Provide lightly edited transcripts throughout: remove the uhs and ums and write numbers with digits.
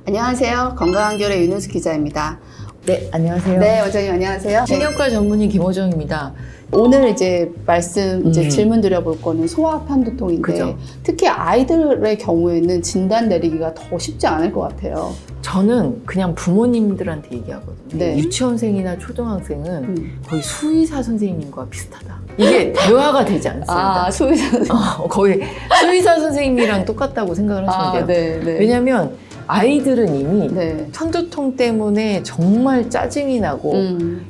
안녕하세요. 건강한겨레 윤은수 기자입니다. 네, 안녕하세요. 네, 원장님 안녕하세요. 신경과 전문의 김호정입니다. 오늘 이제 음. 질문 드려볼 거는 소아 편두통인데 그죠. 특히 아이들의 경우에는 진단 내리기가 더 쉽지 않을 것 같아요. 저는 그냥 부모님들한테 얘기하거든요. 네. 유치원생이나 초등학생은 거의 수의사 선생님과 비슷하다. 이게 대화가 되지 않습니다. 수의사. 거의 수의사 선생님이랑 똑같다고 생각을 하시면 돼요. 네, 네. 왜냐하면 아이들은 이미 네. 편두통 때문에 정말 짜증이 나고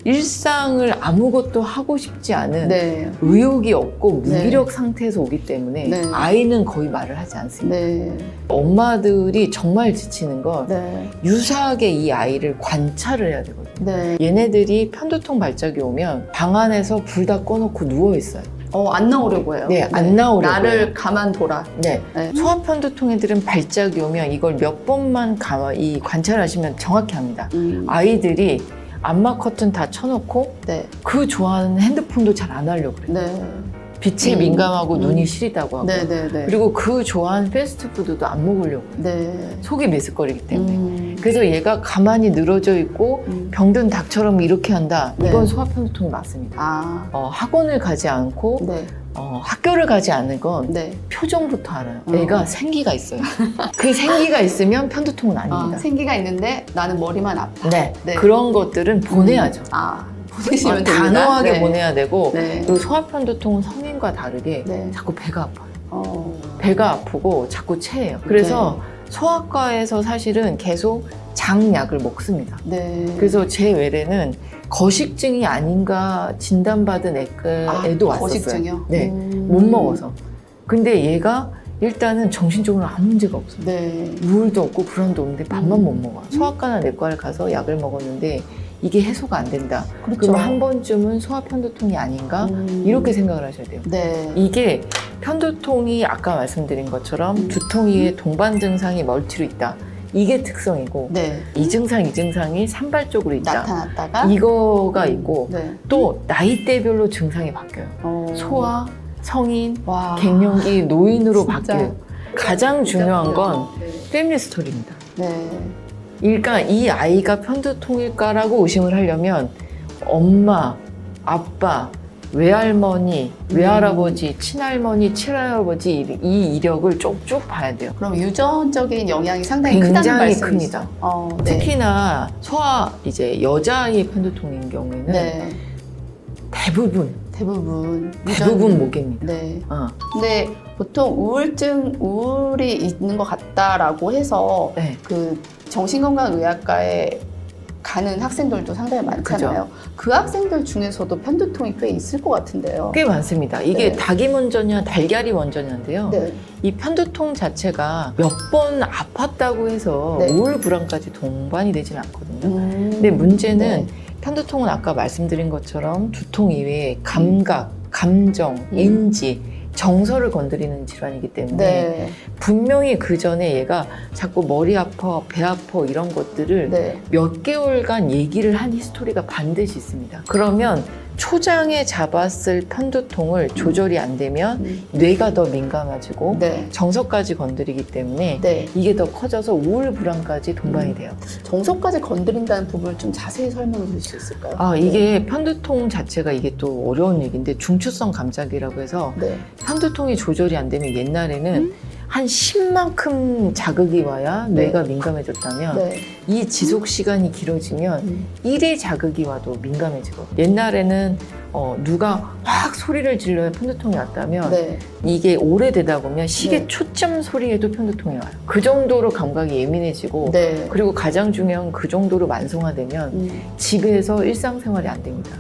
일상을 아무것도 하고 싶지 않은 네. 의욕이 없고 네. 무기력 상태에서 오기 때문에 네. 아이는 거의 말을 하지 않습니다. 네. 엄마들이 정말 지치는 건 네. 유사하게 이 아이를 관찰을 해야 되거든요. 네. 얘네들이 편두통 발작이 오면 방 안에서 불 다 꺼놓고 누워있어요. 안 나오려고 해요. 네, 안 나오려고 나를 해요. 가만둬라. 네. 네. 소아편두통 애들은 발작이 오면 이걸 몇 번만 관찰하시면 정확히 합니다. 아이들이 안마 커튼 다 쳐놓고 네. 그 좋아하는 핸드폰도 잘 안 하려고 그래요. 네. 빛에 민감하고 눈이 시리다고 하고 네. 네. 네. 그리고 그 좋아하는 패스트푸드도 안 먹으려고 해요. 네. 속이 메스꺼리기 때문에. 그래서 얘가 가만히 늘어져 있고 병든 닭처럼 이렇게 한다. 네. 이건 소아편두통이 맞습니다. 학원을 가지 않고 네. 학교를 가지 않는 건 네. 표정부터 알아요. 애가 생기가 있어요. 그 생기가 있으면 편두통은 아닙니다. 생기가 있는데 나는 머리만 아파. 네. 네. 그런 것들은 보내야죠. 보내시면 됩니다. 단호하게 네. 보내야 되고 네. 그리고 소아편두통은 성인과 다르게 네. 자꾸 배가 아파요. 배가 배가 아프고 자꾸 체해요. 그래서 소아과에서 사실은 계속 장약을 먹습니다. 네. 그래서 제 외래는 거식증이 아닌가 진단받은 애도 왔었어요. 거식증이요? 네, 못 먹어서. 근데 얘가 일단은 정신적으로 아무 문제가 없어요. 네. 우울도 없고 불안도 없는데 밥만 못 먹어요. 소아과나 내과를 가서 약을 먹었는데 이게 해소가 안 된다. 그렇죠. 그럼 한 번쯤은 소아편두통이 아닌가? 이렇게 생각을 하셔야 돼요. 네. 이게 편두통이 아까 말씀드린 것처럼 두통이의 동반 증상이 멀티로 있다. 이게 특성이고 네. 이 증상이 산발적으로 있다. 나타났다가 이거가 있고 네. 또 나이대별로 증상이 바뀌어요. 소아, 성인, 와. 갱년기, 노인으로 진짜. 바뀌어요. 가장 중요한 건 네. 패밀리 스토리입니다. 네. 그러니까 이 아이가 편두통일까라고 의심을 하려면 엄마, 아빠, 외할머니, 외할아버지, 친할머니, 친할아버지 이 이력을 쭉쭉 봐야 돼요. 그럼 유전적인 영향이 상당히 크다는 굉장히 말씀이시죠? 큽니다. 네. 특히나 소아 여자아이의 편두통인 경우에는 네. 대부분 모계입니다. 네. 어. 근데 보통 우울이 있는 것 같다라고 해서 네. 그 정신건강의학과에 가는 학생들도 상당히 많잖아요. 그 학생들 중에서도 편두통이 꽤 있을 것 같은데요. 꽤 많습니다. 이게 네. 닭이 먼저냐 달걀이 먼저냐인데요. 네. 이 편두통 자체가 몇 번 아팠다고 해서 네. 우울 불안까지 동반이 되지는 않거든요. 근데 근데 문제는 편두통은 아까 말씀드린 것처럼 두통 이외에 감각, 감정, 인지, 정서를 건드리는 질환이기 때문에 네. 분명히 그 전에 얘가 자꾸 머리 아파, 배 아파 이런 것들을 네. 몇 개월간 얘기를 한 히스토리가 반드시 있습니다. 그러면 초장에 잡았을 편두통을 조절이 안 되면 뇌가 더 민감해지고 네. 정서까지 건드리기 때문에 네. 이게 더 커져서 우울 불안까지 동반이 돼요. 정서까지 건드린다는 부분을 좀 자세히 설명해 주실 수 있을까요? 이게 편두통 자체가 이게 또 어려운 얘기인데 중추성 감작이라고 해서 네. 편두통이 조절이 안 되면 옛날에는 한 10만큼 자극이 와야 뇌가 민감해졌다면 네. 이 지속 시간이 길어지면 1의 자극이 와도 민감해지거든요. 옛날에는 누가 확 소리를 질러야 편두통이 왔다면 네. 이게 오래되다 보면 시계 네. 초점 소리에도 편두통이 와요. 그 정도로 감각이 예민해지고 네. 그리고 가장 중요한 건 그 정도로 만성화되면 집에서 일상생활이 안 됩니다.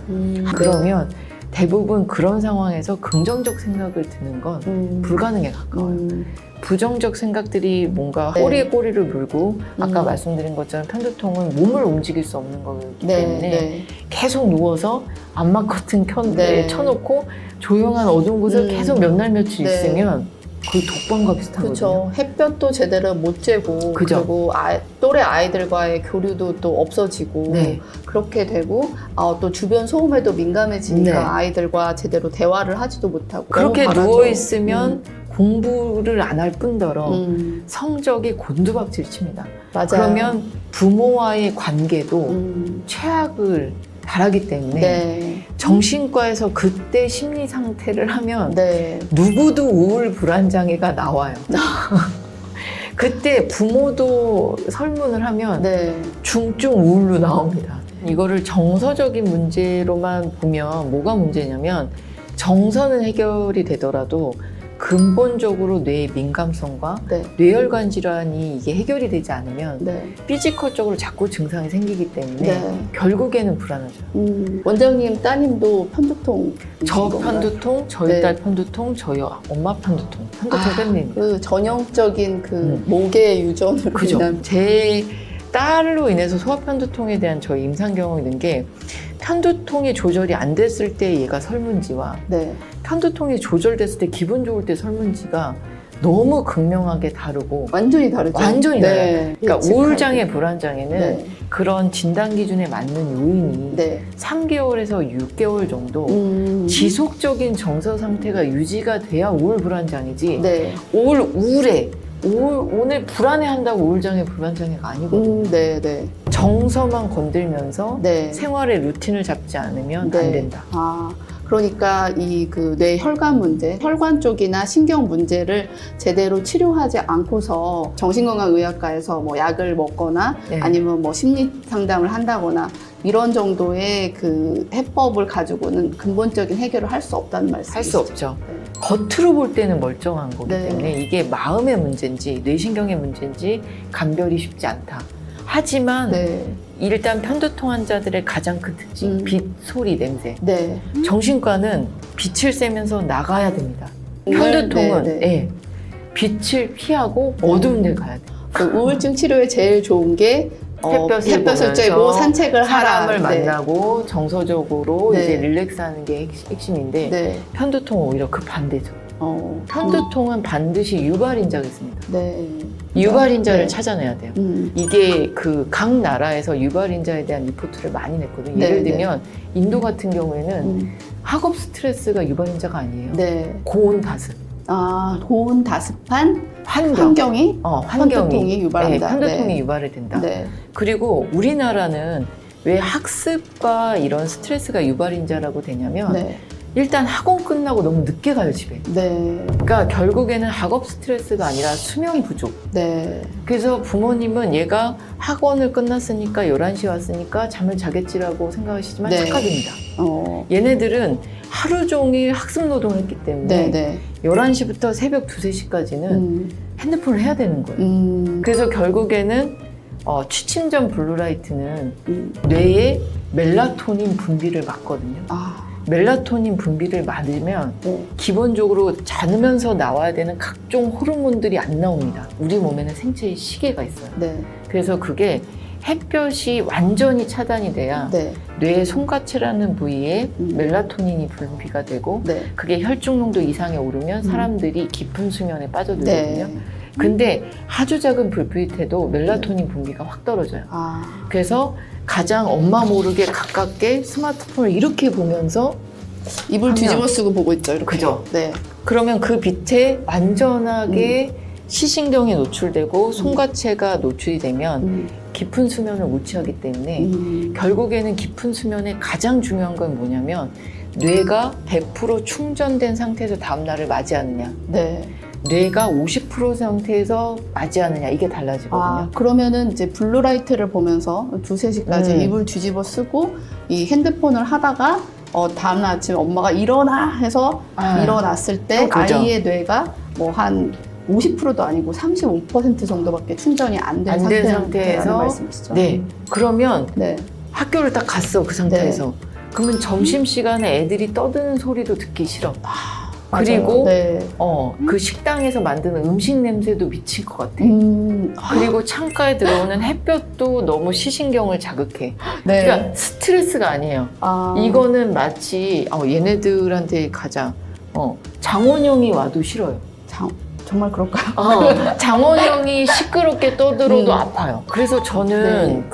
그러면 대부분 그런 상황에서 긍정적 생각을 드는 건 불가능에 가까워요. 부정적 생각들이 뭔가 네. 꼬리에 꼬리를 물고 아까 말씀드린 것처럼 편두통은 몸을 움직일 수 없는 거기 때문에 계속 누워서 안마 커튼 쳐놓고 조용한 어두운 곳에 계속 몇 날 며칠 있으면 거의 독방과 비슷하거든요. 그렇죠. 햇볕도 제대로 못 쬐고 그죠. 그리고 또래 아이들과의 교류도 또 없어지고 네. 그렇게 되고 또 주변 소음에도 민감해지니까 네. 아이들과 제대로 대화를 하지도 못하고 그렇게 너무 바라죠. 누워있으면 공부를 안 할 뿐더러 성적이 곤두박질 칩니다. 맞아요. 그러면 부모와의 관계도 최악을 바라기 때문에 네. 정신과에서 그때 심리 상태를 하면 네. 누구도 우울 불안장애가 나와요. 그때 부모도 설문을 하면 네. 중증 우울로 나옵니다. 이거를 정서적인 문제로만 보면 뭐가 문제냐면 정서는 해결이 되더라도 근본적으로 뇌의 민감성과 네. 뇌혈관 질환이 이게 해결이 되지 않으면 네. 피지컬적으로 자꾸 증상이 생기기 때문에 네. 결국에는 불안하죠. 원장님 따님도 편두통. 저 편두통, 저희 네. 딸 편두통, 저희 엄마 편두통 때문입니다. 그 전형적인 그 목의 유전으로 그죠. 인한 제 딸로 인해서 소아편두통에 대한 저희 임상 경험이 있는 게 편두통이 조절이 안 됐을 때 얘가 설문지와 네. 편두통이 조절됐을 때 기분 좋을 때 설문지가 너무 극명하게 다르고 완전히 다르죠. 완전히 네. 달라요. 그러니까 예측하기. 우울장애, 불안장애는 네. 그런 진단 기준에 맞는 요인이 네. 3개월에서 6개월 정도 지속적인 정서 상태가 유지가 돼야 우울 불안장애지 네. 우울해 오늘 불안해한다고 우울장애 불안장애가 아니거든요. 네. 네. 정서만 건들면서 네. 생활의 루틴을 잡지 않으면 네. 안 된다. 그러니까 이 그 뇌 혈관 문제, 혈관 쪽이나 신경 문제를 제대로 치료하지 않고서 정신건강의학과에서 뭐 약을 먹거나 네. 아니면 뭐 심리 상담을 한다거나 이런 정도의 그 해법을 가지고는 근본적인 해결을 할 수 없다는 말씀이시죠. 할 수 없죠. 네. 겉으로 볼 때는 멀쩡한 거기 네. 때문에 이게 마음의 문제인지 뇌신경의 문제인지 감별이 쉽지 않다. 하지만 네. 일단 편두통 환자들의 가장 큰 특징, 빛, 소리, 냄새. 네. 정신과는 빛을 쐬면서 나가야 됩니다. 네, 편두통은 네, 네. 예, 빛을 피하고 어두운 데 가야 돼요. 그 우울증 치료에 제일 좋은 게 햇볕을 보면서 쬐고 산책을 사람을 하라. 네. 만나고 정서적으로 네. 이제 릴렉스하는 게 핵심인데 네. 편두통은 오히려 그 반대죠. 어. 편두통은 반드시 유발인자가 있습니다. 네. 유발인자를 네. 찾아내야 돼요. 이게 그 각 나라에서 유발인자에 대한 리포트를 많이 냈거든요. 네, 예를 네. 들면 인도 같은 경우에는 학업 스트레스가 유발인자가 아니에요. 네. 고온 다습, 고온 다습한 환경, 환경이 환경이 편두통이 유발한다. 네, 편두통이 네. 유발이 된다. 네. 그리고 우리나라는 왜 학습과 이런 스트레스가 유발인자라고 되냐면 네. 일단 학원 끝나고 너무 늦게 가요, 집에. 네. 그러니까 결국에는 학업 스트레스가 아니라 수면 부족. 네. 그래서 부모님은 얘가 학원을 끝났으니까 11시 왔으니까 잠을 자겠지라고 생각하시지만 네. 착각입니다. 얘네들은 하루 종일 학습 노동을 했기 때문에 네. 11시부터 새벽 2, 3시까지는 핸드폰을 해야 되는 거예요. 그래서 결국에는 취침 전 블루라이트는 뇌의 멜라토닌 분비를 막거든요. 멜라토닌 분비를 막으면 네. 기본적으로 자면서 나와야 되는 각종 호르몬들이 안 나옵니다. 우리 몸에는 생체의 시계가 있어요. 네. 그래서 그게 햇볕이 완전히 차단이 돼야 네. 뇌의 손가치라는 부위에 멜라토닌이 분비가 되고 네. 그게 혈중 농도 이상에 오르면 사람들이 깊은 수면에 빠져들거든요. 네. 근데 아주 작은 불빛에도 멜라토닌 분비가 확 떨어져요. 그래서 가장 엄마 모르게 가깝게 스마트폰을 이렇게 보면서 입을 뒤집어 쓰고 보고 있죠. 이렇게. 그죠? 네. 그러면 그 빛에 완전하게 시신경이 노출되고 손가체가 노출이 되면 깊은 수면을 못 취하기 때문에 결국에는 깊은 수면에 가장 중요한 건 뭐냐면 뇌가 100% 충전된 상태에서 다음 날을 맞이하느냐, 네. 뇌가 50% 상태에서 맞이하느냐, 이게 달라지거든요. 그러면은 이제 블루라이트를 보면서 2, 3시까지 입을 뒤집어 쓰고 이 핸드폰을 하다가 다음날 아침에 엄마가 일어나 해서 일어났을 때 그죠. 아이의 뇌가 뭐 한 50%도 아니고 35% 정도밖에 충전이 안 된 상태에서 말씀이시죠? 네. 그러면 네. 학교를 딱 갔어, 그 상태에서. 그러면 점심시간에 애들이 떠드는 소리도 듣기 싫어. 그리고 네. 그 식당에서 만드는 음식 냄새도 미칠 것 같아. 그리고 창가에 들어오는 햇볕도 너무 시신경을 자극해. 네. 그러니까 스트레스가 아니에요. 이거는 마치 얘네들한테 가자. 장원영이 와도 싫어요. 정말 그럴까요? 장원영이 시끄럽게 떠들어도 아파요. 그래서 저는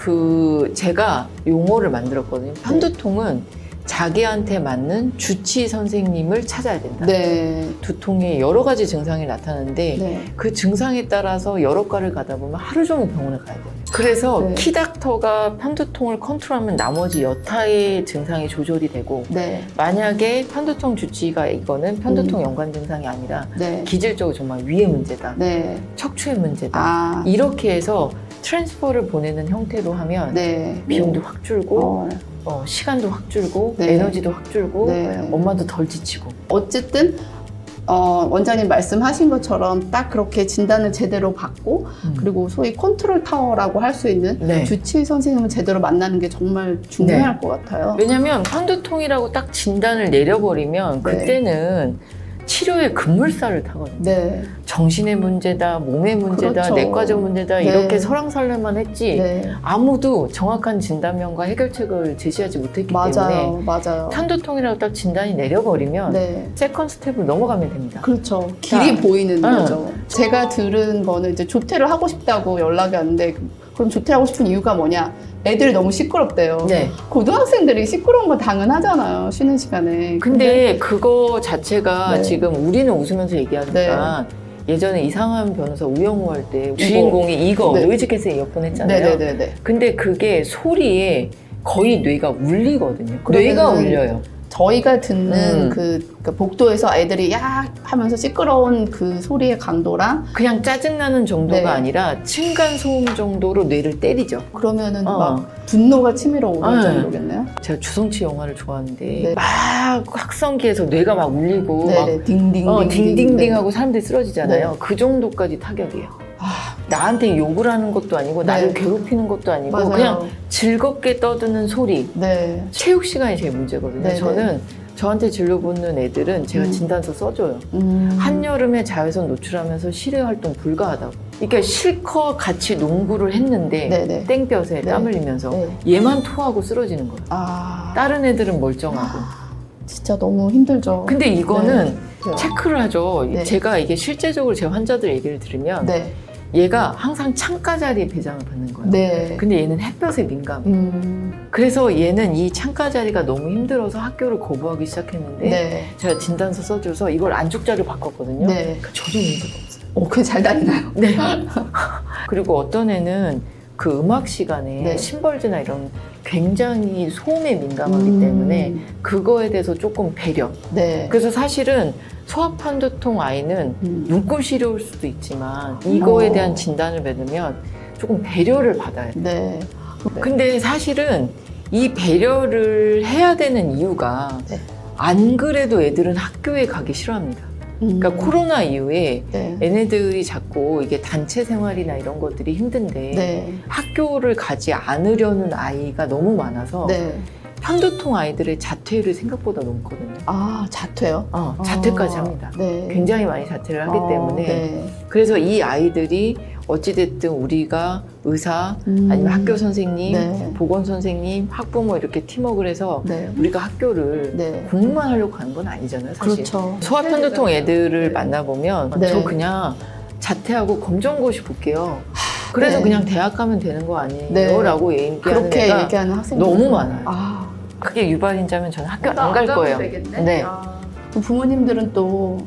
제가 용어를 만들었거든요. 편두통은 자기한테 맞는 주치 선생님을 찾아야 된다. 네. 두통에 여러 가지 증상이 나타나는데 네. 그 증상에 따라서 여러 과를 가다 보면 하루 종일 병원에 가야 돼요. 그래서 네. 키닥터가 편두통을 컨트롤하면 나머지 여타의 증상이 조절이 되고 네. 만약에 편두통 주치의가 이거는 편두통 연관 증상이 아니라 네. 기질적으로 정말 위의 문제다. 네. 척추의 문제다. 아. 이렇게 해서 트랜스퍼를 보내는 형태로 하면 네. 비용도 확 줄고 어. 시간도 확 줄고 네. 에너지도 확 줄고 네. 엄마도 덜 지치고. 어쨌든 원장님 말씀하신 것처럼 딱 그렇게 진단을 제대로 받고 그리고 소위 컨트롤 타워라고 할 수 있는 네. 주치의 선생님을 제대로 만나는 게 정말 중요할 것 같아요. 왜냐면 편두통이라고 딱 진단을 내려버리면 네. 그때는 치료의 급물살을 타거든요. 네. 정신의 문제다, 몸의 문제다, 그렇죠. 내과적 문제다 네. 이렇게 설왕설래만 했지 네. 아무도 정확한 진단명과 해결책을 제시하지 못했기 때문에 맞아요. 편두통이라고 딱 진단이 내려버리면 네. 세컨 스텝을 넘어가면 됩니다. 그렇죠. 길이 자, 보이는 거죠. 제가 들은 거는 이제 조퇴를 하고 싶다고 연락이 왔는데 그럼 조퇴를 하고 싶은 이유가 뭐냐? 애들이 너무 시끄럽대요. 네. 고등학생들이 시끄러운 거 당연하잖아요. 쉬는 시간에. 근데 그거 자체가 네. 지금 우리는 웃으면서 얘기하니까 예전에 이상한 변호사 우영우 할 때 주인공이 이거 네. 노이즈 캔슬 이어폰 했잖아요. 네네네. 근데 그게 소리에 거의 뇌가 울리거든요. 그러면은 뇌가 울려요. 저희가 듣는 음. 그 복도에서 아이들이 야 하면서 시끄러운 그 소리의 강도랑 그냥 짜증나는 정도가 네. 아니라 층간소음 정도로 뇌를 때리죠. 그러면은 막 분노가 치밀어 오는 정도겠네요. 제가 주성치 영화를 좋아하는데 네. 막 확성기에서 뇌가 막 울리고 네네. 딩딩딩. 딩딩딩 하고 사람들이 쓰러지잖아요. 네. 그 정도까지 타격이에요. 아, 나한테 욕을 하는 것도 아니고 네. 나를 괴롭히는 것도 아니고 맞아요. 그냥 즐겁게 떠드는 소리. 네. 체육 시간이 제일 문제거든요. 네네. 저는 저한테 진료 보는 애들은 제가 진단서 써줘요. 한여름에 자외선 노출하면서 실외 활동 불가하다고. 그러니까 실컷 같이 농구를 했는데 네네. 땡볕에 네. 땀 흘리면서 네. 얘만 토하고 쓰러지는 거예요. 아, 다른 애들은 멀쩡하고. 진짜 너무 힘들죠. 근데 이거는 네. 체크를 하죠. 네. 제가 이게 실제적으로 제 환자들 얘기를 들으면 네. 얘가 항상 창가 자리에 배장을 받는 거예요. 네. 근데 얘는 햇볕에 민감해. 그래서 얘는 이 창가 자리가 너무 힘들어서 학교를 거부하기 시작했는데 네. 제가 진단서 써줘서 이걸 안쪽자리로 바꿨거든요. 네. 그러니까 저도 문제가 없어요. 그게 잘 다니나요? 네. 그리고 어떤 애는 그 음악 시간에 네. 심벌즈나 이런 굉장히 소음에 민감하기 때문에 그거에 대해서 조금 배려. 네. 그래서 사실은 소아편두통 아이는 눈꼴 시려울 수도 있지만 이거에 대한 진단을 받으면 조금 배려를 받아야 돼요. 네. 근데 사실은 이 배려를 해야 되는 이유가 네. 안 그래도 애들은 학교에 가기 싫어합니다. 그러니까 코로나 이후에 네. 얘네들이 자꾸 이게 단체 생활이나 이런 것들이 힘든데 네. 학교를 가지 않으려는 아이가 너무 많아서 네. 편두통 아이들의 자퇴율이 생각보다 높거든요. 아, 자퇴요? 자퇴까지 합니다. 네. 굉장히 많이 자퇴를 하기 때문에 네. 그래서 이 아이들이 어찌됐든 우리가 의사 아니면 학교 선생님, 네. 보건 선생님, 학부모 이렇게 팀워크를 해서 네. 우리가 학교를 네. 공부만 하려고 하는 건 아니잖아요, 사실. 그렇죠. 소아편두통 애들을 만나보면 네. 저 그냥 자퇴하고 검정고시 볼게요. 그래서 네. 그냥 대학 가면 되는 거 아니에요? 네. 라고 얘기하는 그렇게 애가 얘기하는 학생들 너무 많아요. 아, 그게 유발인자면 저는 학교 안 갈 거예요. 네. 부모님들은 또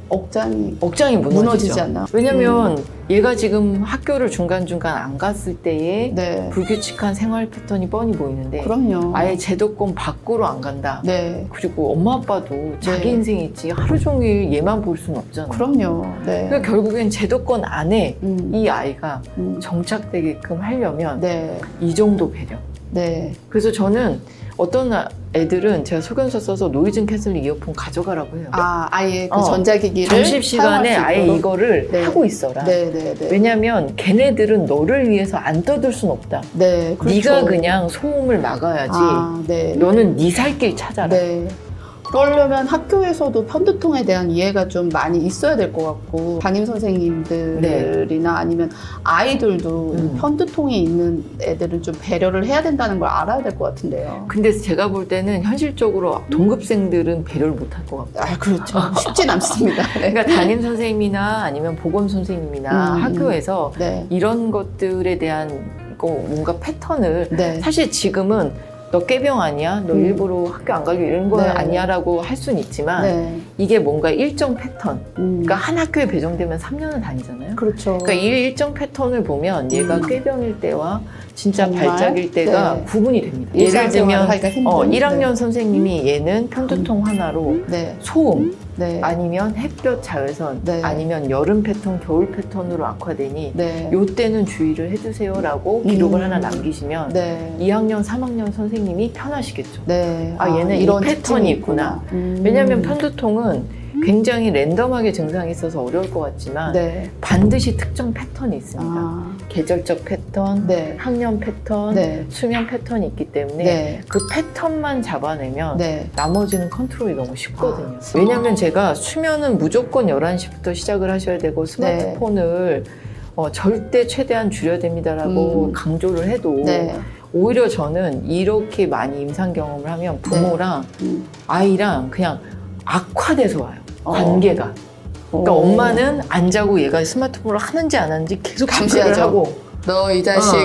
억장이 무너지죠. 무너지지 않나? 왜냐면 얘가 지금 학교를 중간중간 안 갔을 때에 네. 불규칙한 생활 패턴이 뻔히 보이는데 그럼요. 아예 제도권 밖으로 안 간다. 네. 그리고 엄마 아빠도 자기 네. 인생이 있지 하루 종일 얘만 볼 수는 없잖아요. 그럼요. 네. 그러니까 결국엔 제도권 안에 이 아이가 음. 정착되게끔 하려면 네. 이 정도 배려. 네. 그래서 저는 어떤 애들은 제가 소견서 써서 노이즈 캔슬 이어폰 가져가라고 해요. 아예 그 전자기기를 점심시간에 사용할 수 아예 있도록? 이거를 네. 하고 있어라. 네, 네, 네. 왜냐면 걔네들은 너를 위해서 안 떠들 순 없다. 네, 그렇죠. 네가 그냥 소음을 막아야지. 네. 너는 네 살 길 찾아라. 네. 그러려면 학교에서도 편두통에 대한 이해가 좀 많이 있어야 될 것 같고 담임 선생님들이나 아니면 아이들도 편두통이 있는 애들은 좀 배려를 해야 된다는 걸 알아야 될 것 같은데요. 근데 제가 볼 때는 현실적으로 동급생들은 배려를 못 할 것 같아요. 그렇죠. 쉽진 않습니다. 네. 그러니까 담임 선생님이나 아니면 보건 선생님이나 학교에서 네. 이런 것들에 대한 뭔가 패턴을 네. 사실 지금은 너 꾀병 아니야? 너 일부러 학교 안 가려고 이런 건 네. 아니야라고 할 수는 있지만 네. 이게 뭔가 일정 패턴. 음. 그러니까 한 학교에 배정되면 3년을 다니잖아요. 그렇죠. 그러니까 이 일정 패턴을 보면 얘가 꾀병일 때와 진짜 정말? 발작일 때가 네. 구분이 됩니다. 일상생활을 하기가 힘든. 1학년 선생님이 얘는 편두통 하나로 네. 소음, 네. 아니면 햇볕 자외선, 네. 아니면 여름 패턴, 겨울 패턴으로 악화되니 네. 요때는 주의를 해주세요라고 기록을 하나 남기시면 네. 2학년, 3학년 선생님이 편하시겠죠. 네. 아, 얘는 이런 패턴이 있구나. 왜냐하면 편 편두통은 굉장히 랜덤하게 증상이 있어서 어려울 것 같지만 네. 반드시 특정 패턴이 있습니다. 아. 계절적 패턴, 네. 학년 패턴, 네. 수면 패턴이 있기 때문에 네. 그 패턴만 잡아내면 네. 나머지는 컨트롤이 너무 쉽거든요. 아, 왜냐하면 제가 수면은 무조건 11시부터 시작을 하셔야 되고 스마트폰을 절대 최대한 줄여야 됩니다라고 강조를 해도 네. 오히려 저는 이렇게 많이 임상 경험을 하면 부모랑 아이랑 그냥 악화돼서 와요. 관계가. 그러니까 엄마는 안 자고 얘가 스마트폰을 하는지 안 하는지 계속 감시를 감시하죠. 하고 너 이 자식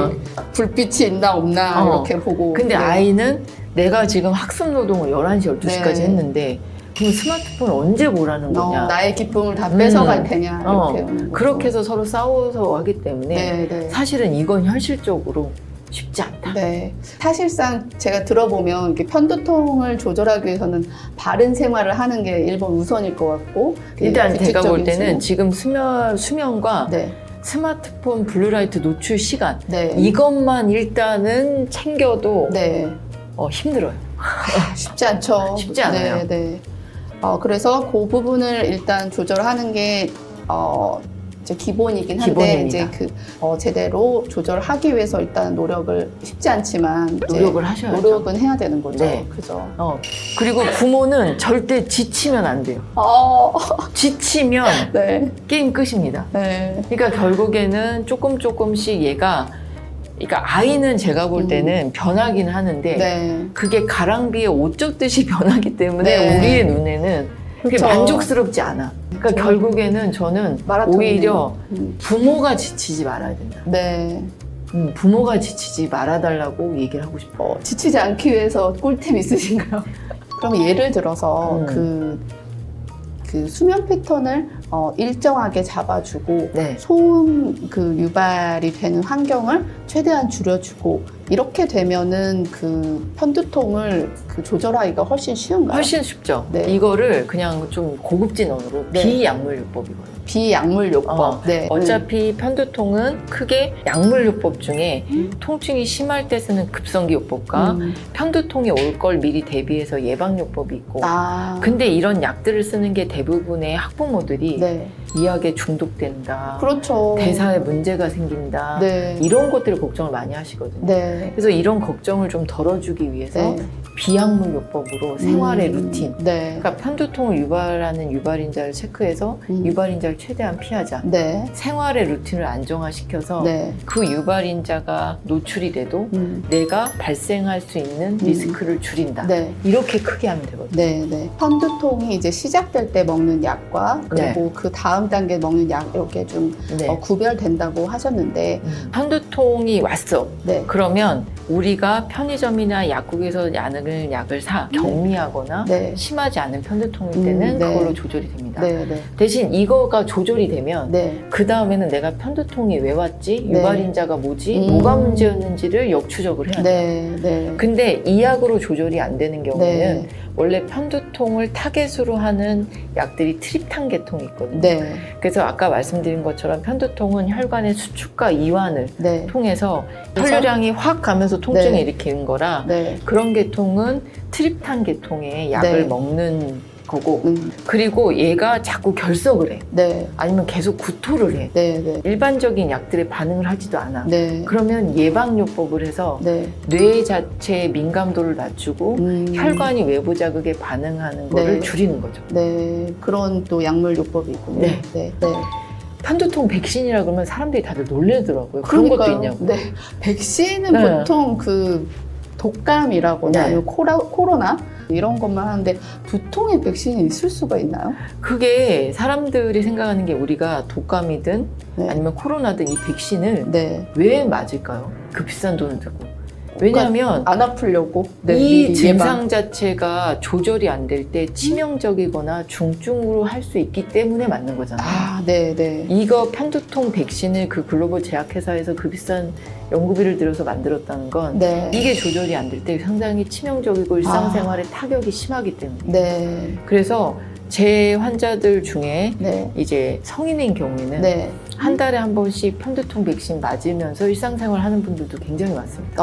불빛이 있나 없나 이렇게 보고. 근데 네. 아이는 내가 지금 학습 노동을 11시, 12시까지 네. 했는데 그럼 스마트폰을 언제 보라는 거냐. 나의 기쁨을 다 뺏어갈 테냐 이렇게 오는 거죠. 그렇게 해서 서로 싸워서 하기 때문에 네, 네. 사실은 이건 현실적으로 쉽지 않다. 네. 사실상 제가 들어보면 이렇게 편두통을 조절하기 위해서는 바른 생활을 하는 게 일본 우선일 것 같고 일단 제가 볼 규칙적인 때는 수면. 지금 수면과 네. 스마트폰 블루라이트 노출 시간 네. 이것만 일단은 챙겨도 네. 힘들어요. 쉽지 않죠. 쉽지 않아요. 네, 네. 그래서 그 부분을 일단 조절하는 게 이제 기본이긴 한데 기본입니다. 이제 제대로 조절하기 위해서 일단 노력을 쉽지 않지만 이제 노력을 하셔야죠. 노력은 해야 되는 거죠. 네. 그죠? 그리고 부모는 절대 지치면 안 돼요. 지치면 네. 게임 끝입니다. 네. 그러니까 결국에는 조금씩 얘가 그러니까 아이는 제가 볼 때는 변하긴 하는데 네. 그게 가랑비에 옷 젖듯이 변하기 때문에 네. 우리의 눈에는 그게 그쵸. 만족스럽지 않아. 그러니까 그쵸. 결국에는 저는 마라톤이네요. 오히려 음. 부모가 지치지 말아야 된다. 네. 부모가 지치지 말아달라고 얘기를 하고 싶어. 지치지 않기 위해서 꿀팁 있으신가요? 그럼 예를 들어서 그 수면 패턴을 일정하게 잡아주고 네. 소음 유발이 되는 환경을 최대한 줄여주고 이렇게 되면은 그 편두통을 조절하기가 훨씬 쉬운가요? 훨씬 쉽죠. 네. 이거를 그냥 좀 고급진 언어로 네. 비약물요법이거든요. 비약물요법. 네. 어차피 편두통은 크게 약물요법 중에 통증이 심할 때 쓰는 급성기요법과 편두통이 올 걸 미리 대비해서 예방요법이 있고 근데 이런 약들을 쓰는 게 대부분의 학부모들이 네. 이 약에 중독된다. 그렇죠. 대사에 문제가 생긴다. 네. 이런 것들을 걱정을 많이 하시거든요. 네. 그래서 이런 걱정을 좀 덜어주기 위해서 네. 비약물요법으로 생활의 루틴. 네. 그러니까 편두통을 유발하는 유발인자를 체크해서 유발인자를 최대한 피하자. 네. 생활의 루틴을 안정화시켜서 네. 그 유발인자가 노출이 돼도 내가 발생할 수 있는 리스크를 줄인다. 네. 이렇게 크게 하면 되거든요. 네, 네. 편두통이 이제 시작될 때 먹는 약과 그리고 그 다음 단계 먹는 약 이렇게 좀 네. 구별된다고 하셨는데 편두통이 왔어. 네. 그러면 우리가 편의점이나 약국에서 약을 사 격리하거나 네. 심하지 않은 편두통일 때는 네. 그걸로 조절이 됩니다. 네, 네. 대신 이거가 조절이 되면 네. 그 다음에는 내가 편두통이 왜 왔지? 네. 유발인자가 뭐지? 뭐가 문제였는지를 역추적을 해야 돼요. 네, 네. 근데 이 약으로 조절이 안 되는 경우에는 네. 원래 편두통을 타겟으로 하는 약들이 트립탄 계통이 있거든요. 네. 그래서 아까 말씀드린 것처럼 편두통은 혈관의 수축과 이완을 네. 통해서 그래서? 혈류량이 확 가면서 통증을 네. 일으키는 거라 네. 그런 계통은 트립탄 계통의 약을 네. 먹는 거고 그리고 얘가 자꾸 결석을 해. 네. 아니면 계속 구토를 해. 네, 네. 일반적인 약들에 반응을 하지도 않아. 네. 그러면 예방요법을 해서 네. 뇌 자체의 민감도를 낮추고 혈관이 외부 자극에 반응하는 거를 네. 줄이는 거죠. 네. 그런 또 약물요법이 있군요. 네. 네. 네. 편두통 백신이라 그러면 사람들이 다들 놀래더라고요. 그런 것도 그러니까요. 있냐고. 네. 백신은 네. 보통 독감이라거나 네. 아니면 코로나 이런 것만 하는데 두통의 백신이 있을 수가 있나요? 그게 사람들이 생각하는 게 우리가 독감이든 네. 아니면 코로나든 이 백신을 네. 왜 맞을까요? 그 비싼 돈을 들고. 왜냐하면 안 아프려고. 네, 이 미리 증상 자체가 조절이 안 될 때 치명적이거나 중증으로 할 수 있기 때문에 맞는 거잖아요. 아, 네, 네. 이거 편두통 백신을 그 글로벌 제약회사에서 그 비싼 연구비를 들여서 만들었다는 건 네. 이게 조절이 안 될 때 상당히 치명적이고 일상생활에 타격이 심하기 때문에. 네. 그래서 제 환자들 중에 네. 이제 성인인 경우에는 네. 한 달에 한 번씩 편두통 백신 맞으면서 일상생활 하는 분들도 굉장히 많습니다.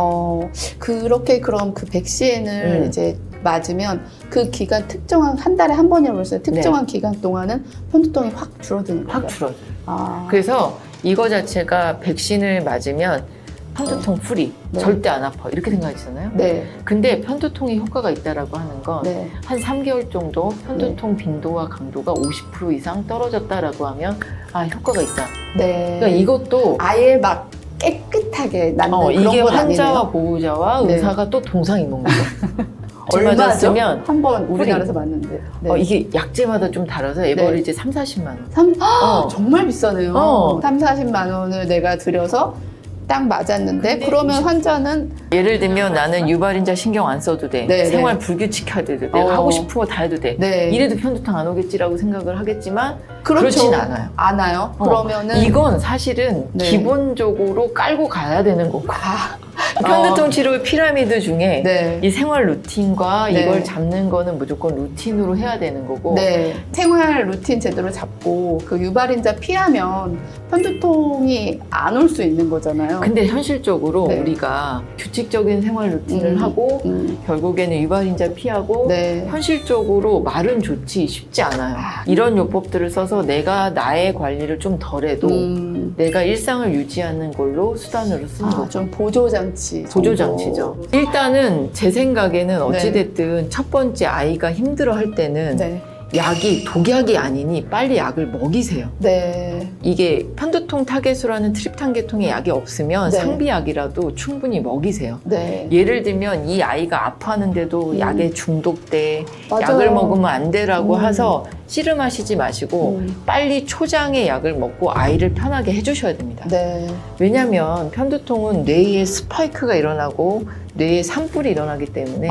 그렇게 그럼 그 백신을 이제 맞으면 그 기간 특정한 한 달에 한 번이라고 했어요. 특정한 기간 동안은 편두통이 확 줄어드는 거예요. 확 줄어들어요. 아. 그래서 이거 자체가 백신을 맞으면 편두통 프리, 네. 절대 안 아파 이렇게 생각하시잖아요. 네. 근데 편두통에 효과가 있다라고 하는 건 네. 한 3개월 정도 편두통 빈도와 강도가 50% 이상 떨어졌다라고 하면 아 효과가 있다. 네. 그러니까 이것도 아예 막 깨끗하게 낫는 그런 이게 건 환자와 아니네요. 보호자와 네. 의사가 또 동상이몽 거죠. 얼마죠? 맞았으면 한번 우리나라에서 맞는데. 네. 이게 약제마다 좀 달라서 에버리지 3, 40만 원. 정말 비싸네요. 3, 40만 원을 내가 들여서 딱 맞았는데 근데 그러면 환자는 예를 들면 나는 유발인자 신경 안 써도 돼. 네, 생활 불규칙해도 돼. 내가 하고 싶은 거 다 해도 돼. 네. 이래도 편두통 안 오겠지라고 생각을 하겠지만 그렇죠. 그렇진 않아요. 않아요. 그러면은 이건 사실은 네. 기본적으로 깔고 가야 되는 거고. 아, 편두통 치료의 피라미드 중에 네. 이 생활 루틴과 네. 이걸 잡는 거는 무조건 루틴으로 해야 되는 거고. 네. 생활 루틴 제대로 잡고 그 유발인자 피하면 편두통이 안 올 수 있는 거잖아요. 근데 현실적으로 네. 우리가 규칙적인 생활 루틴을 하고 결국에는 유발인자 피하고 네. 현실적으로 말은 좋지 쉽지 않아요. 이런 요법들을 써서 내가 나의 관리를 좀 덜해도 내가 일상을 유지하는 걸로 수단으로 쓰는 거죠. 좀 보조장치. 보조장치죠. 일단은 제 생각에는 어찌됐든 첫 번째 아이가 힘들어 할 때는 네. 약이 독약이 아니니 빨리 약을 먹이세요. 네. 이게 편두통 타겟으로는 트립탄 계통의 약이 없으면 네. 상비약이라도 충분히 먹이세요. 네. 예를 들면 이 아이가 아파하는데도 약에 중독돼 맞아요. 약을 먹으면 안 돼라고 해서 씨름하시지 마시고 빨리 초장의 약을 먹고 아이를 편하게 해주셔야 됩니다. 네. 왜냐하면 편두통은 뇌에 스파이크가 일어나고 뇌에 산불이 일어나기 때문에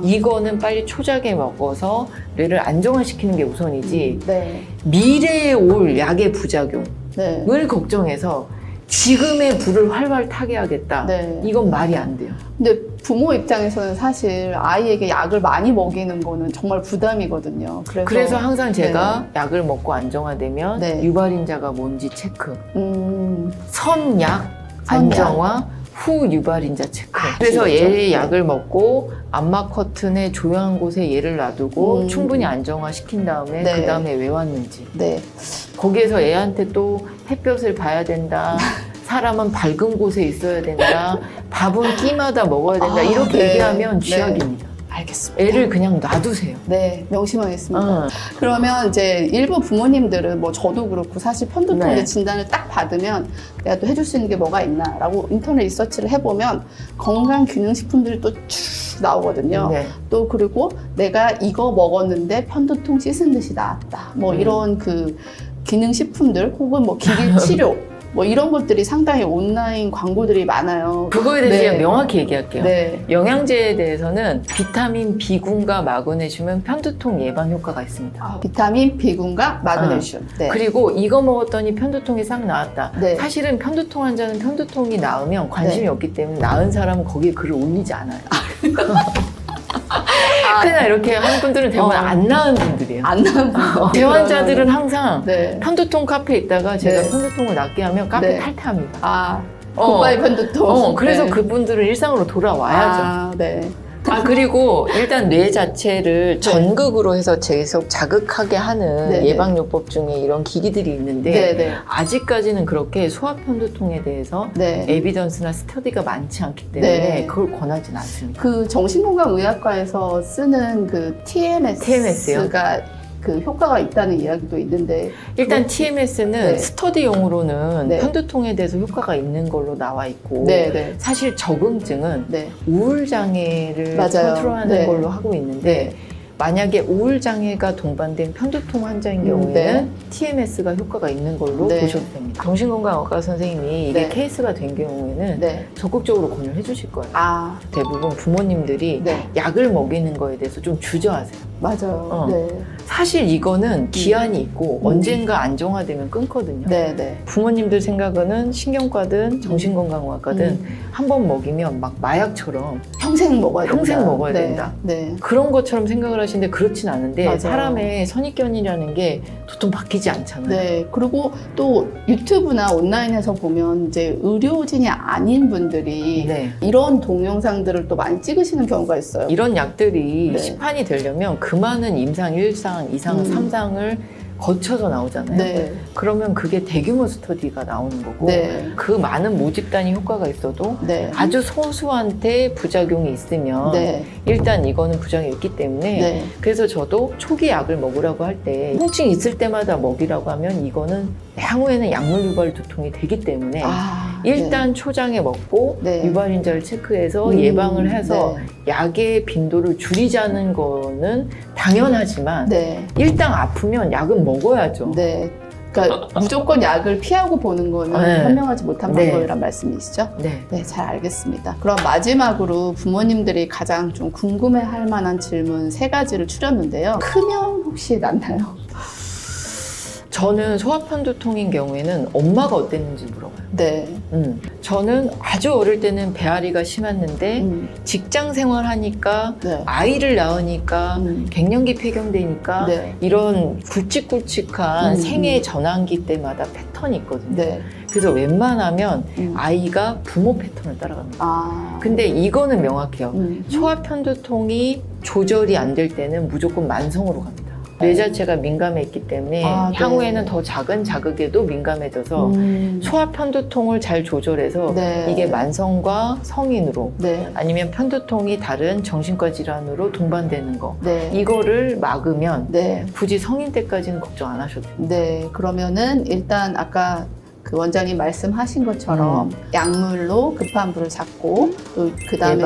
이거는 빨리 초장에 먹어서 뇌를 안정화시키는 게 우선이지 네. 미래에 올 약의 부작용을 네. 걱정해서 지금의 불을 활활 타게 하겠다. 네. 이건 말이 안 돼요. 근데 부모 입장에서는 사실 아이에게 약을 많이 먹이는 거는 정말 부담이거든요. 그래서 항상 제가 약을 먹고 안정화되면 네. 유발인자가 뭔지 체크. 선약 선약. 안정화 후 유발인자 체크. 그래서 그렇죠. 얘 약을 먹고 암막 커튼의 조용한 곳에 얘를 놔두고 충분히 안정화 시킨 다음에 네. 그 다음에 왜 왔는지. 네. 거기에서 애한테 또 햇볕을 봐야 된다. 사람은 밝은 곳에 있어야 된다. 밥은 끼마다 먹어야 된다. 이렇게 네. 얘기하면 쥐약입니다. 알겠습니다. 애를 그냥 놔두세요. 네, 명심하겠습니다. 그러면 이제 일부 부모님들은 뭐 저도 그렇고 사실 편두통의 네. 진단을 딱 받으면 내가 또 해줄 수 있는 게 뭐가 있나라고 인터넷 리서치를 해보면 건강기능식품들이 또 쭉 나오거든요. 네. 또 그리고 내가 이거 먹었는데 편두통 씻은 듯이 나았다. 뭐 이런 그 기능식품들 혹은 뭐 기기치료 뭐 이런 것들이 상당히 온라인 광고들이 많아요. 그거에 대해서 네. 그냥 명확히 얘기할게요. 네. 영양제에 대해서는 비타민 B군과 마그네슘은 편두통 예방 효과가 있습니다. 비타민, B군과 마그네슘. 네. 그리고 이거 먹었더니 편두통이 싹 나았다. 네. 사실은 편두통 환자는 편두통이 나으면 관심이 네. 없기 때문에 나은 사람은 거기에 글을 올리지 않아요. 그냥 이렇게 하는 분들은 대부분 안 나은 분들이에요. 안 나은 분들. 제 환자들은 항상 네. 편두통 카페에 있다가 제가 네. 편두통을 낫게 하면 카페 네. 탈퇴합니다. 고가의 편두통. 그래서 네. 그분들은 일상으로 돌아와야죠. 네. 그리고 일단 뇌 자체를 전극으로 해서 계속 자극하게 하는 네. 예방요법 중에 이런 기기들이 있는데 네, 네. 아직까지는 그렇게 소아편두통에 대해서 네. 에비던스나 스터디가 많지 않기 때문에 네. 그걸 권하진 않습니다. 그 정신건강의학과에서 쓰는 그 TMS가 그 효과가 있다는 이야기도 있는데 일단 TMS는 네. 스터디용으로는 네. 편두통에 대해서 효과가 있는 걸로 나와 있고 네, 네. 사실 적응증은 네. 우울장애를 맞아요. 컨트롤하는 네. 걸로 하고 있는데 만약에 우울장애가 동반된 편두통 환자인 경우에는 네. TMS가 효과가 있는 걸로 네. 보셔도 됩니다. 정신건강의학과 선생님이 이게 네. 케이스가 된 경우에는 네. 적극적으로 권유해 주실 거예요. 아, 대부분 부모님들이 네. 약을 먹이는 거에 대해서 좀 주저하세요. 맞아요. 네. 사실 이거는 기한이 있고 언젠가 안정화되면 끊거든요. 네, 네. 부모님들 생각은 신경과든 정신건강의학과든 한 번 먹이면 막 마약처럼 평생 먹어야 된다. 평생 먹어야 네. 된다. 네. 그런 것처럼 생각을 하시는데 그렇진 않은데 맞아요. 사람의 선입견이라는 게 도통 바뀌지 않잖아요. 네. 그리고 또 유튜브나 온라인에서 보면 이제 의료진이 아닌 분들이 네. 이런 동영상들을 또 많이 찍으시는 경우가 있어요. 이런 약들이 네. 시판이 되려면 그 많은 임상 1상, 2상, 3상을 거쳐서 나오잖아요. 네. 그러면 그게 대규모 스터디가 나오는 거고 네. 그 많은 모집단위 효과가 있어도 네. 아주 소수한테 부작용이 있으면 네. 일단 이거는 부작용이 있기 때문에 네. 그래서 저도 초기 약을 먹으라고 할 때 통증이 있을 때마다 먹이라고 하면 이거는 향후에는 약물 유발 두통이 되기 때문에 아, 일단 초장에 먹고 네. 유발인자를 체크해서 예방을 해서 네. 약의 빈도를 줄이자는 거는 당연하지만 네. 일단 아프면 약은 먹어야죠. 네. 그러니까 무조건 약을 피하고 보는 거는 네. 현명하지 못한 네. 방법이란 말씀이시죠? 네. 네, 잘 알겠습니다. 그럼 마지막으로 부모님들이 가장 좀 궁금해할 만한 질문 3가지를 추렸는데요. 크면 혹시 낫나요? 저는 소아편두통인 경우에는 엄마가 어땠는지 물어봐요. 네. 저는 아주 어릴 때는 배앓이가 심했는데 직장 생활하니까 네. 아이를 낳으니까 갱년기 폐경되니까 네. 이런 굵직굵직한 생애 전환기 때마다 패턴이 있거든요. 네. 그래서 웬만하면 음. 아이가 부모 패턴을 따라갑니다. 아. 근데 이거는 명확해요. 음. 소아편두통이 조절이 안 될 때는 무조건 만성으로 갑니다. 뇌 자체가 민감해 있기 때문에 아, 네. 향후에는 더 작은 자극에도 민감해져서 소아편두통을 잘 조절해서 네. 이게 만성과 성인으로 네. 아니면 편두통이 다른 정신과 질환으로 동반되는 거 네. 이거를 막으면 네. 굳이 성인 때까지는 걱정 안 하셔도 돼요. 네. 그러면은 일단 아까 그 원장님 말씀하신 것처럼 약물로 급한 불을 잡고 또 그다음에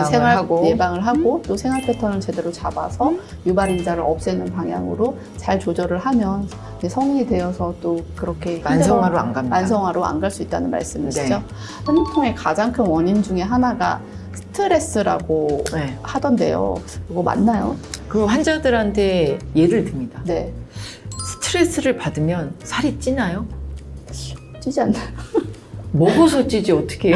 예방을 하고 또 생활 패턴을 제대로 잡아서 유발인자를 없애는 방향으로 잘 조절을 하면 이제 성인이 되어서 또 그렇게 만성화로 안 갑니다. 만성화로 안 갈 수 있다는 말씀이시죠? 네. 편두통의 가장 큰 원인 중에 하나가 스트레스라고 네. 하던데요. 이거 맞나요? 그 환자들한테 예를 듭니다. 네. 스트레스를 받으면 살이 찌나요? 찌지 않나요? 먹어서 찌지 어떻게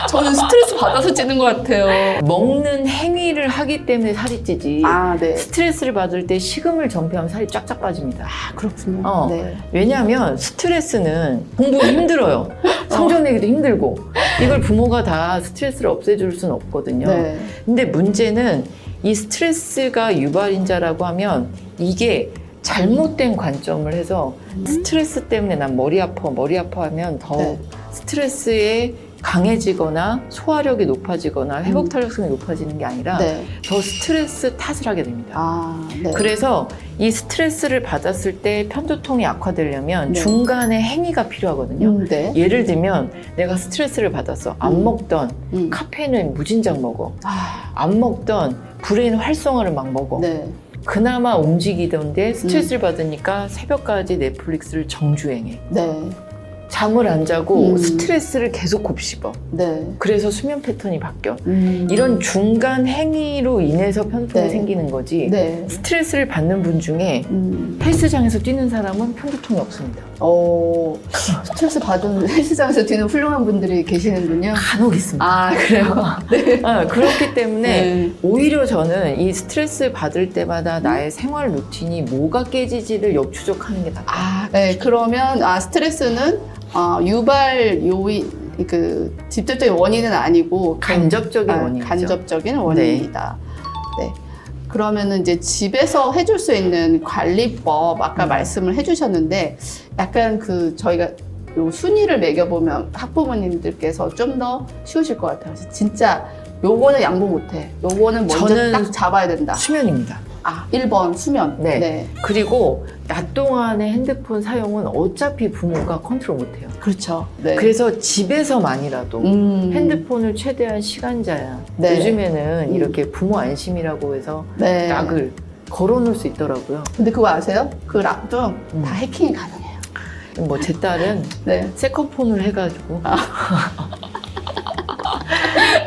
저는 스트레스 받아서 찌는 것 같아요. 먹는 행위를 하기 때문에 살이 찌지 아, 네. 스트레스를 받을 때 식음을 전폐하면 살이 쫙쫙 빠집니다. 아, 그렇군요. 어. 네. 왜냐하면 스트레스는 공부 힘들어요. 성적 내기도 힘들고 이걸 부모가 다 스트레스를 없애줄 수는 없거든요. 네. 근데 문제는 이 스트레스가 유발인자라고 하면 이게 잘못된 관점을 해서 스트레스 때문에 난 머리 아파 하면 더욱 네. 스트레스에 강해지거나 소화력이 높아지거나 회복 탄력성이 높아지는 게 아니라 네. 더 스트레스 탓을 하게 됩니다. 아, 네. 그래서 이 스트레스를 받았을 때 편두통이 악화되려면 네. 중간에 행위가 필요하거든요. 네. 예를 들면 내가 스트레스를 받았어. 안 먹던 음. 카페인을 무진장 먹어. 아, 안 먹던 브레인 활성화를 막 먹어. 네. 그나마 움직이던데 스트레스를 받으니까 새벽까지 넷플릭스를 정주행해. 네. 잠을 안 자고 음. 스트레스를 계속 곱씹어. 네. 그래서 수면 패턴이 바뀌어. 이런 중간 행위로 인해서 편두통이 네. 생기는 거지. 네. 스트레스를 받는 분 중에 헬스장에서 뛰는 사람은 편두통이 없습니다. 스트레스 받은 헬스장에서 뛰는 훌륭한 분들이 계시는군요. 간혹 있습니다. 아, 그래요? 네. 그렇기 때문에 네. 오히려 저는 이 스트레스 받을 때마다 나의 생활 루틴이 뭐가 깨지지를 역추적하는 게 낫다. 아, 네. 그러면, 스트레스는, 유발 요인, 직접적인 원인은 아니고, 간접적인 원인이죠. 간접적인 원인이다. 네. 그러면은 이제 집에서 해줄 수 있는 관리법, 아까 말씀을 해주셨는데, 약간 저희가 요 순위를 매겨보면 학부모님들께서 좀 더 쉬우실 것 같아요. 진짜 요거는 양보 못해. 요거는 먼저 저는 딱 잡아야 된다. 수면입니다. 1번 수면. 네. 그리고 낮 동안의 핸드폰 사용은 어차피 부모가 컨트롤 못해요. 그렇죠. 네. 그래서 집에서만이라도 핸드폰을 최대한 시간자야. 네. 요즘에는 이렇게 부모 안심이라고 해서 네. 약을 걸어놓을 수 있더라고요. 근데 그거 아세요? 그 락도 다 해킹이 가능해요. 뭐 제 딸은 네. 세컨폰을 해가지고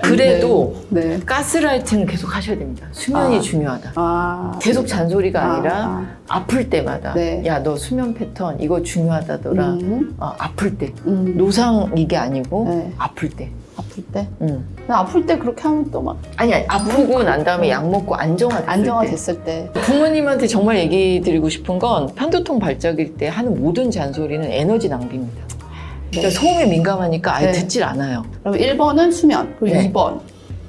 그래도 네. 가스라이팅을 계속 하셔야 됩니다. 수면이 중요하다. 계속 잔소리가 아니라 아플 때마다 네. 야, 너 수면 패턴 이거 중요하다더라. 아플 때. 노상 이게 아니고 네. 아플 때. 아플 때? 근데 아플 때 그렇게 하면 또 막 아니 아프고 난 다음에 약 먹고 안정화됐을 때. 부모님한테 정말 얘기 드리고 싶은 건 편두통 발작일 때 하는 모든 잔소리는 에너지 낭비입니다. 그러니까 네. 소음에 민감하니까 아예 네. 듣질 않아요. 그럼 1번은 수면, 그리고 네. 2번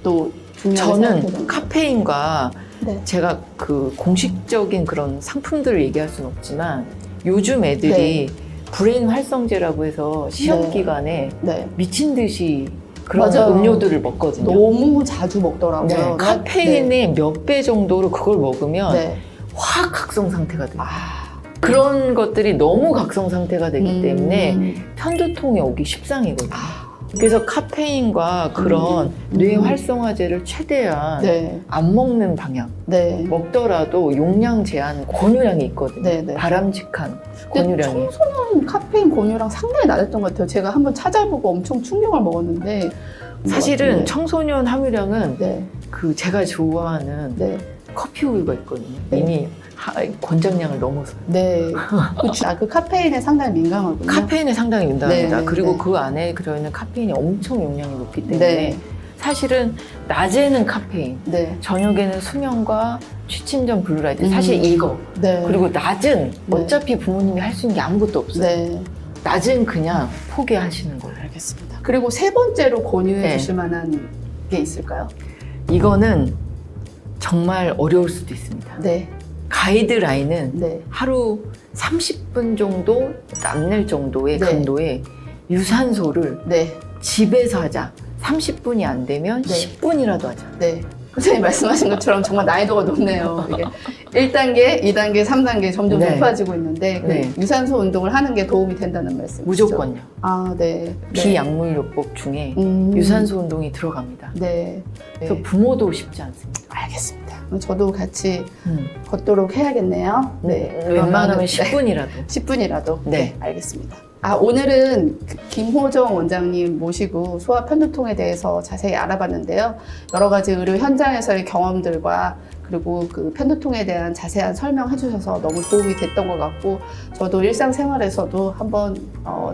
또 중요하게 저는 생각해보면. 카페인과 네. 제가 그 공식적인 그런 상품들을 얘기할 수는 없지만 요즘 애들이 브레인 활성제라고 해서 시험 네. 기간에 네. 미친 듯이 그런 맞아요. 음료들을 먹거든요. 너무 자주 먹더라고요. 네, 카페인의 몇 배 정도로 그걸 먹으면 네. 확 각성 상태가 돼요. 그런 것들이 너무 각성 상태가 되기 때문에 편두통이 오기 십상이거든요. 그래서 카페인과 그런 뇌 활성화제를 최대한 네. 안 먹는 방향. 네. 먹더라도 용량 제한 권유량이 있거든요. 네, 네. 바람직한 근데 권유량이. 청소년 카페인 권유랑 상당히 낮았던 것 같아요. 제가 한번 찾아보고 엄청 충격을 먹었는데 사실은 네. 청소년 함유량은 네. 그 제가 좋아하는 네. 커피 우유가 있거든요. 네. 이미 권장량을 넘어서요. 네. 그 카페인에 상당히 민감하군요. 카페인에 상당히 민감합니다. 네, 그리고 네. 그 안에 들어있는 카페인이 엄청 용량이 높기 때문에 네. 사실은 낮에는 카페인, 네. 저녁에는 수면과 취침 전 블루라이트 사실 이거. 네. 그리고 낮은 네. 어차피 부모님이 할 수 있는 게 아무것도 없어요. 네. 낮은 그냥 포기하시는 거예요. 알겠습니다. 그리고 세 번째로 권유해 네. 주실 만한 게 있을까요? 이거는 정말 어려울 수도 있습니다. 네. 가이드라인은 네. 하루 30분 정도 남낼 정도의 네. 강도의 유산소를 네. 집에서 하자. 30분이 안 되면 네. 10분이라도 하자. 네. 선생님 말씀하신 것처럼 정말 난이도가 높네요. 이게 1단계, 2단계, 3단계 점점 네. 높아지고 있는데 그 네. 유산소 운동을 하는 게 도움이 된다는 말씀이시죠? 무조건요. 아, 네. 비약물요법 중에 유산소 운동이 들어갑니다. 네. 그래서 네. 부모도 쉽지 않습니다. 알겠습니다. 그럼 저도 같이 걷도록 해야겠네요. 네. 웬만하면 그러면은, 10분이라도. 10분이라도. 네. 알겠습니다. 오늘은 김호정 원장님 모시고 소아 편두통에 대해서 자세히 알아봤는데요. 여러 가지 의료 현장에서의 경험들과 그리고 그 편두통에 대한 자세한 설명해 주셔서 너무 도움이 됐던 것 같고 저도 일상생활에서도 한번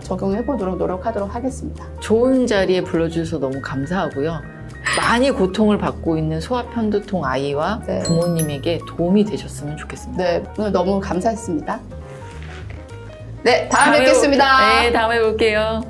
적용해 보도록 노력하도록 하겠습니다. 좋은 자리에 불러주셔서 너무 감사하고요. 많이 고통을 받고 있는 소아 편두통 아이와 네. 부모님에게 도움이 되셨으면 좋겠습니다. 네, 오늘 너무 감사했습니다. 네, 다음에 뵙겠습니다. 네, 다음에 볼게요.